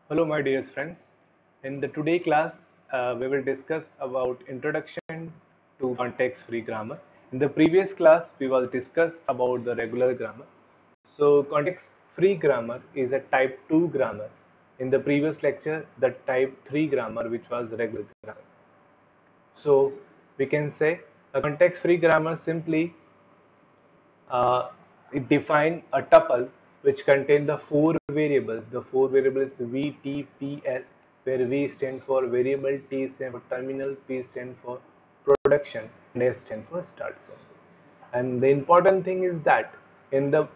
Hello, my dearest friends. In the today class, we will discuss about introduction to context-free grammar. In the previous class, we will discuss about the regular grammar. So, context-free grammar is a type 2 grammar. In the previous lecture, the type 3 grammar, which was regular grammar. So, we can say a context-free grammar simply it defines a tuple which contains the four variables. The four variables V, T, P, S, where V stands for variable, T stands for terminal, P stands for production, and S stands for start symbol. And the important thing is that in the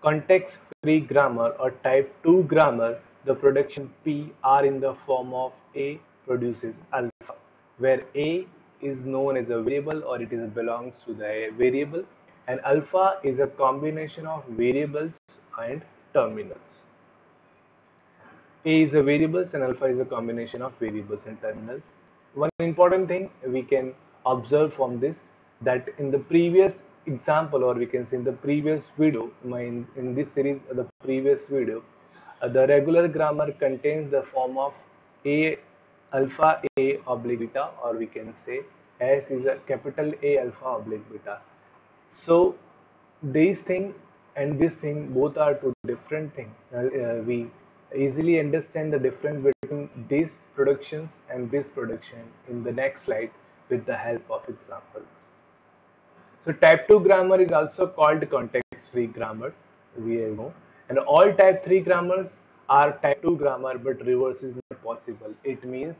context-free grammar or type 2 grammar, the production P are in the form of A produces alpha, where A is known as a variable or it is belongs to the variable, and alpha is a combination of variables and terminals. A is a variables and alpha is a combination of variables and terminals. One important thing we can observe from this, that in the previous example, or we can say in the previous video, in this series, the previous video, the regular grammar contains the form of A alpha A oblique beta, or we can say S is a capital A alpha oblique beta. So these thing and this thing both are two different things. We easily understand the difference between these productions and this production in the next slide with the help of example. So type 2 grammar is also called context-free grammar, we know, and all type 3 grammars are type 2 grammar, but reverse is not possible. It means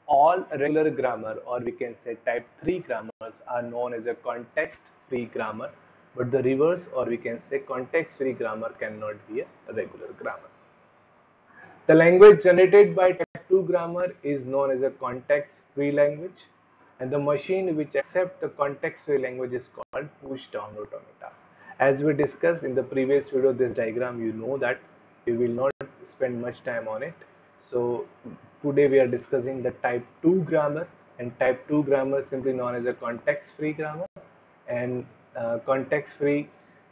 all regular grammar, or we can say type 3 grammars, are known as a context-free grammar, but the reverse, or we can say context-free grammar, cannot be a regular grammar. The language generated by type 2 grammar is known as a context-free language, and the machine which accepts the context-free language is called push-down automata. As we discussed in the previous video, this diagram, you know that we will not spend much time on it. So today we are discussing the type 2 grammar, and type 2 grammar simply known as a context-free grammar, and context-free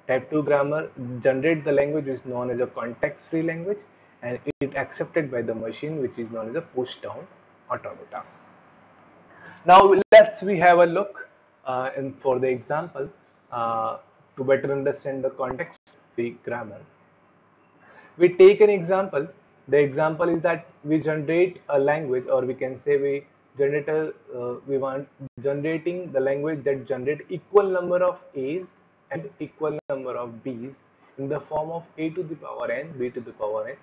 type 2 grammar generate the language is known as a context-free language, and it accepted by the machine which is known as a push-down automata. Now let's we have a look and for the example to better understand the context-free grammar. We take an example. The example is that we generate a language, or we can say we generate a we want generating the language that generate equal number of A's and equal number of B's in the form of A to the power n, B to the power n,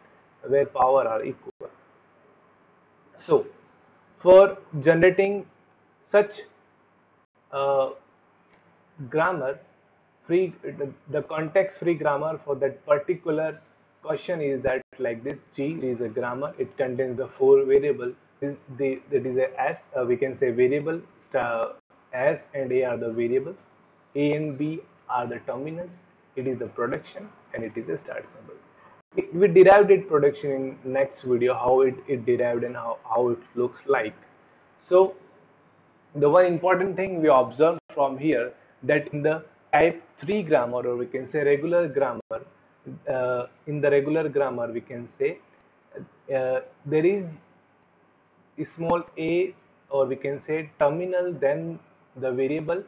where power are equal. So for generating such grammar free, the context free grammar for that particular question is that like this: G is a grammar, it contains the four variable, that is a S, we can say variable, S and A are the variable, A and B are the terminals, it is the production, and it is a start symbol. We derived it production in next video, how it derived and how it looks like. So the one important thing we observe from here, that in the type 3 grammar, or we can say regular grammar, in the regular grammar we can say there is a small a, or we can say terminal then the variable,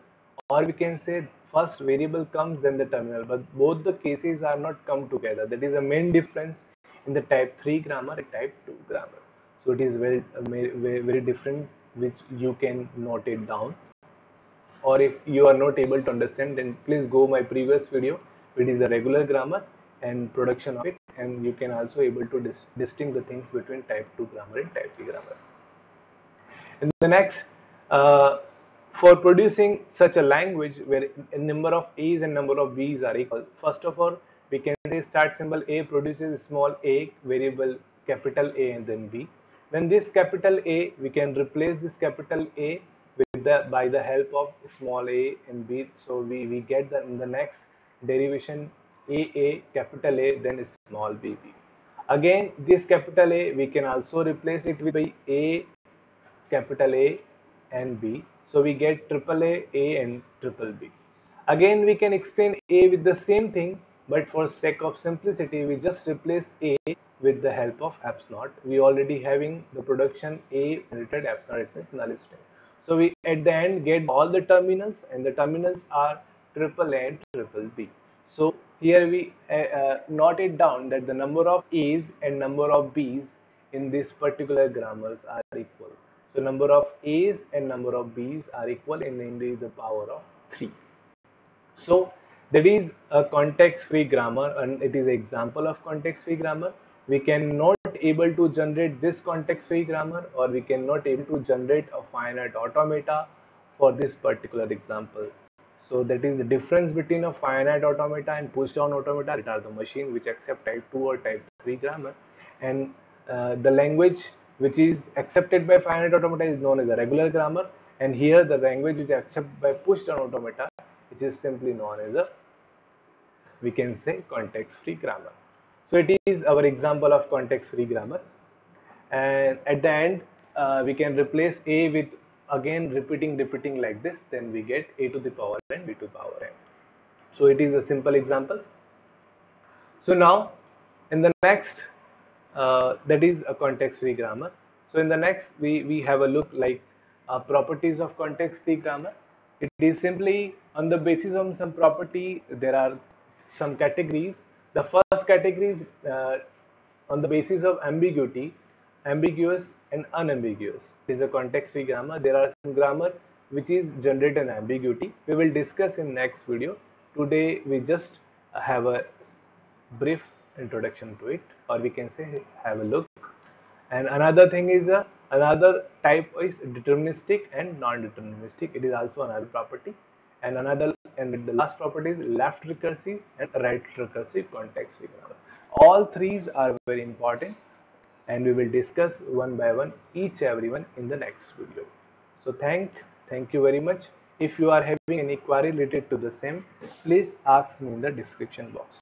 or we can say first variable comes then the terminal, but both the cases are not come together. That is the main difference in the type 3 grammar and type 2 grammar. So it is very different, which you can note it down. Or if you are not able to understand, then please go my previous video, which is a regular grammar and production of it, and you can also able to distinguish the things between type 2 grammar and type 3 grammar. In the next, for producing such a language where a number of A's and number of B's are equal, first of all, we can say start symbol A produces small a variable capital A and then B. Then this capital A, we can replace this capital A with by the help of small a and B. So we get in the next derivation A capital A then small b. Again this capital A we can also replace it with by A capital A and B. So we get triple A and triple B. Again we can explain A with the same thing, but for sake of simplicity we just replace A with the help of apps not. We already having the production A generated apps not, it means null string. So we at the end get all the terminals, and the terminals are triple A and triple B. So here we note it down that the number of A's and number of B's in this particular grammars are equal. So number of A's and number of B's are equal in the power of 3. So that is a context-free grammar, and it is an example of context-free grammar. We cannot able to generate this context-free grammar, or we cannot able to generate a finite automata for this particular example. So that is the difference between a finite automata and push-down automata. That are the machine which accept type 2 or type 3 grammar, and the language which is accepted by finite automata is known as a regular grammar, and here the language which is accepted by push-down automata, which is simply known as a, we can say, context-free grammar. So it is our example of context-free grammar, and at the end we can replace a with again repeating like this, then we get a to the power n, b to the power n. So it is a simple example. So now in the next, that is a context-free grammar. So in the next we have a look like properties of context-free grammar. It is simply on the basis of some property, there are some categories. The first category is on the basis of ambiguity, ambiguous and unambiguous. It is a context-free grammar. There are some grammar which is generate an ambiguity. We will discuss in next video. Today we just have a brief introduction to it, or we can say have a look. And another thing is another type is deterministic and non-deterministic. It is also another property. And the last property is left recursive and right recursive context-free grammar. All three are very important, and we will discuss one by one each everyone in the next video. So thank you very much. If you are having any query related to the same, please ask me in the description box.